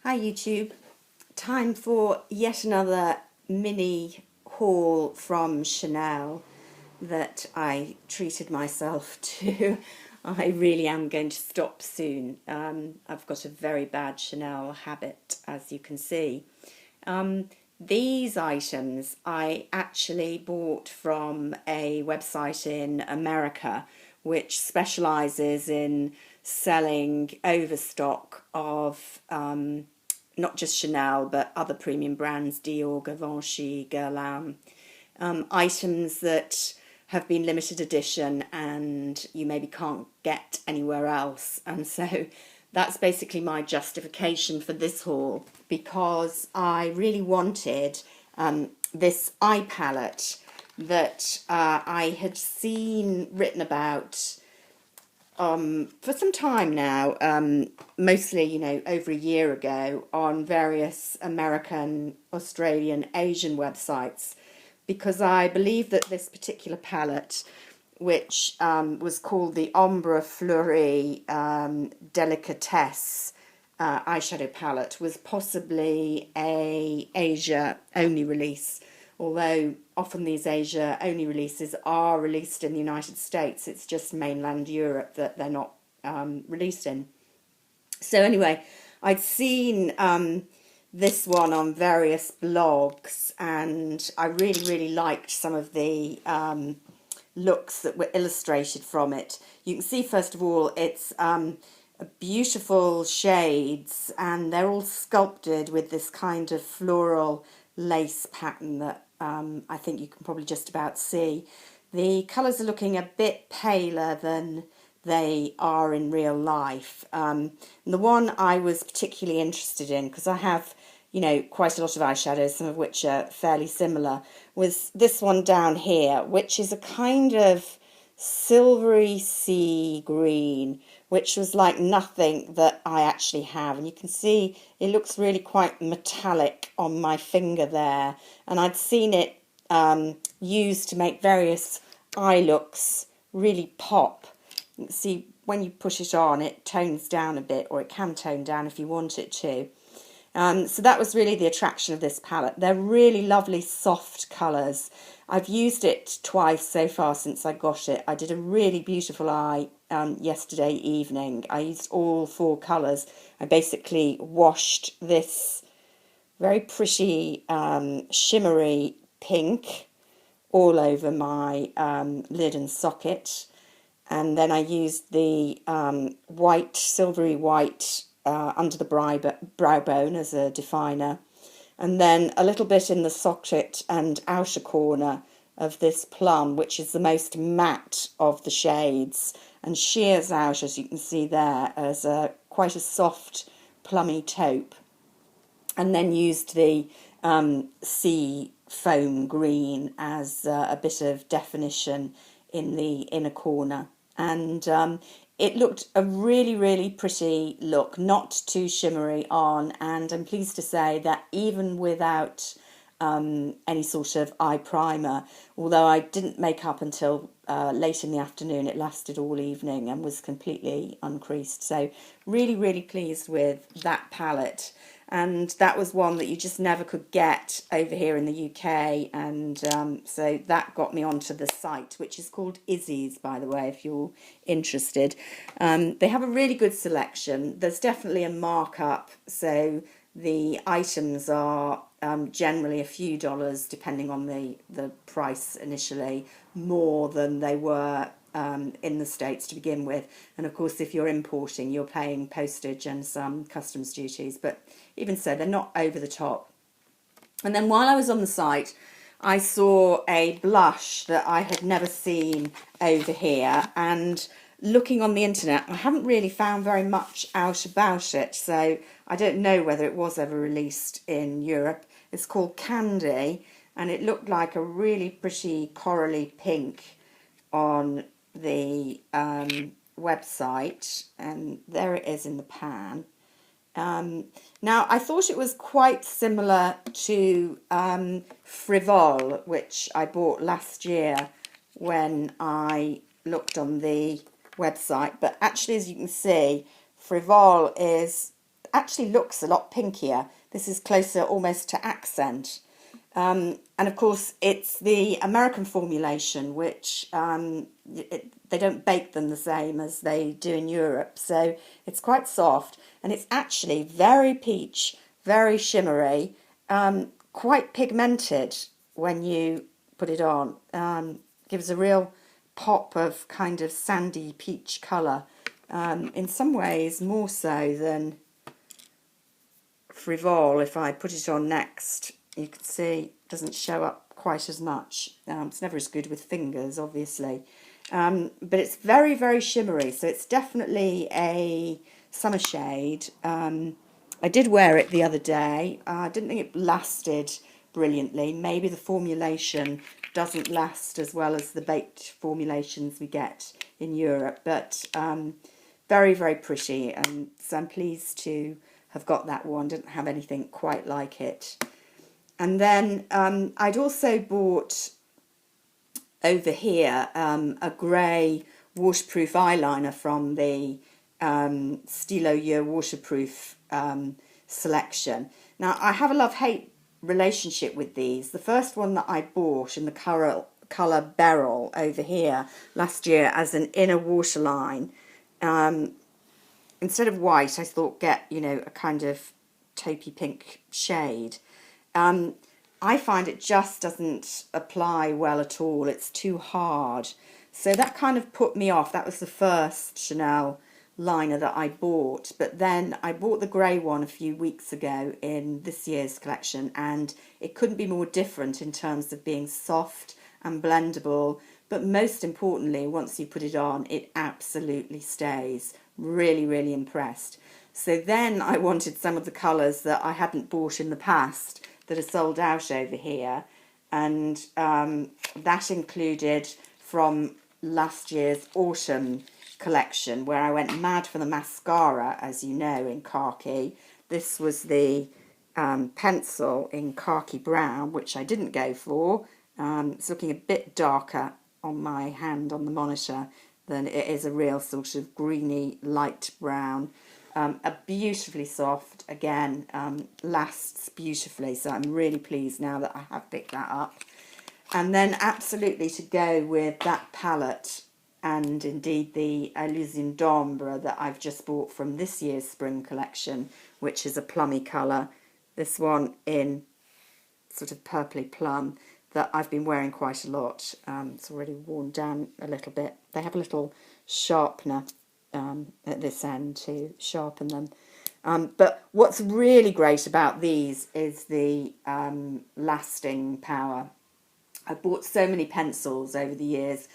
Hi YouTube, time for yet another mini haul from Chanel that I treated myself to. I really am going to stop soon. I've got a very bad Chanel habit, as you can see. These items I actually bought from a website in America which specialises in selling overstock of not just Chanel but other premium brands, Dior, Givenchy, Guerlain, items that have been limited edition and you maybe can't get anywhere else. And so that's basically my justification for this haul, because I really wanted this eye palette that I had seen written about for some time now, mostly, over a year ago, on various American, Australian, Asian websites, because I believe that this particular palette, which was called the Ombre Fleurie Delicatesse eyeshadow palette, was possibly a Asia only release. Although often these Asia only releases are released in the United States, it's just mainland Europe that they're not released in. So anyway, I'd seen this one on various blogs, and I really liked some of the looks that were illustrated from it. You can see, first of all, it's beautiful shades, and they're all sculpted with this kind of floral lace pattern that I think you can probably just about see. The colours are looking a bit paler than they are in real life. And the one I was particularly interested in, because I have, quite a lot of eyeshadows, some of which are fairly similar, was this one down here, which is a kind of silvery sea green, which was like nothing that I actually have. And you can see it looks really quite metallic on my finger there. And I'd seen it used to make various eye looks really pop. You can see when you put it on, it tones down a bit, or it can tone down if you want it to. So that was really the attraction of this palette. They're really lovely soft colours. I've used it twice so far since I got it. I did a really beautiful eye yesterday evening. I used all four colours. I basically washed this very pretty shimmery pink all over my lid and socket. And then I used the white, silvery white under the brow bone as a definer, and then a little bit in the socket and outer corner of this plum, which is the most matte of the shades, and shears out, as you can see there, as quite a soft plummy taupe. And then used the sea foam green as a bit of definition in the inner corner. And it looked a really pretty look, not too shimmery on, and I'm pleased to say that even without any sort of eye primer, although I didn't make up until late in the afternoon, it lasted all evening and was completely uncreased. So really pleased with that palette. And that was one that you just never could get over here in the UK, and so that got me onto the site, which is called Izzy's, by the way, if you're interested. They have a really good selection. There's definitely a markup, so the items are generally a few dollars, depending on the price initially, more than they were in the States to begin with. And of course, if you're importing, you're paying postage and some customs duties, but even so, they're not over the top. And then while I was on the site, I saw a blush that I had never seen over here, and looking on the internet, I haven't really found very much out about it, so I don't know whether it was ever released in Europe. It's called Candy, and it looked like a really pretty corally pink on the website, and there it is in the pan. Now, I thought it was quite similar to Frivole, which I bought last year when I looked on the website, but actually, as you can see, Frivole is actually looks a lot pinkier. This is closer almost to accent. And of course, it's the American formulation, which they don't bake them the same as they do in Europe. So it's quite soft, and it's actually very peach, very shimmery, quite pigmented when you put it on. Gives a real pop of kind of sandy peach colour. In some ways, more so than Frivole. If I put it on next, you can see it doesn't show up quite as much. It's never as good with fingers, obviously. But it's very, very shimmery, so it's definitely a summer shade. I did wear it the other day. I didn't think it lasted brilliantly. Maybe the formulation doesn't last as well as the baked formulations we get in Europe, but very, very pretty, and so I'm pleased to have got that one. Didn't have anything quite like it. And then I'd also bought over here a grey waterproof eyeliner from the Stilo Year waterproof selection. Now, I have a love-hate relationship with these. The first one that I bought in the colour Beryl over here last year as an inner waterline, instead of white, I thought get, a kind of taupey pink shade. I find it just doesn't apply well at all. It's too hard. So that kind of put me off. That was the first Chanel liner that I bought. But then I bought the grey one a few weeks ago in this year's collection, and it couldn't be more different in terms of being soft and blendable. But most importantly, once you put it on, it absolutely stays. Really, really impressed. So then I wanted some of the colours that I hadn't bought in the past that are sold out over here, and that included from last year's autumn collection, where I went mad for the mascara, as you know, in khaki. This was the pencil in khaki brown, which I didn't go for. It's looking a bit darker on my hand on the monitor than it is a real sort of greeny light brown. A beautifully soft, again, lasts beautifully, so I'm really pleased now that I have picked that up. And then absolutely to go with that palette, and indeed the Illusion d'Ombre that I've just bought from this year's spring collection, which is a plummy colour. This one in sort of purpley plum that I've been wearing quite a lot. It's already worn down a little bit. They have a little sharpener at this end to sharpen them. But what's really great about these is the lasting power. I've bought so many pencils over the years.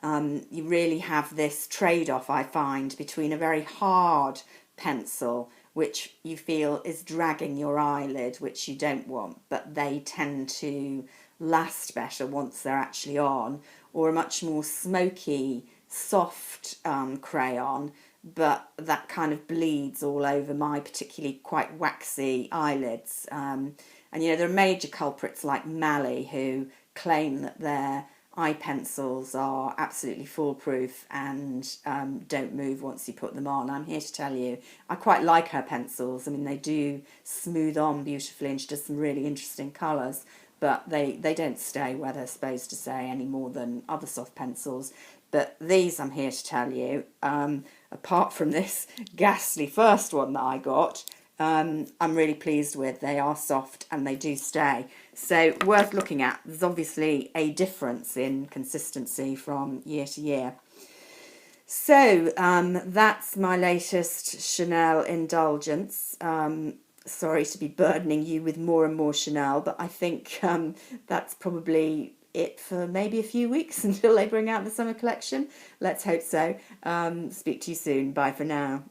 You really have this trade-off, I find, between a very hard pencil, which you feel is dragging your eyelid, which you don't want, but they tend to last better once they're actually on, or a much more smoky, soft crayon, but that kind of bleeds all over my particularly quite waxy eyelids. And there are major culprits like Mally who claim that their eye pencils are absolutely foolproof and don't move once you put them on. I'm here to tell you, I quite like her pencils. I mean, they do smooth on beautifully, and she does some really interesting colours, but they don't stay where they're supposed to stay any more than other soft pencils. But these, I'm here to tell you, apart from this ghastly first one that I got, I'm really pleased with. They are soft and they do stay. So worth looking at. There's obviously a difference in consistency from year to year. So that's my latest Chanel indulgence. Sorry to be burdening you with more and more Chanel, but I think that's probably it for maybe a few weeks until they bring out the summer collection. Let's hope so. Speak to you soon. Bye for now.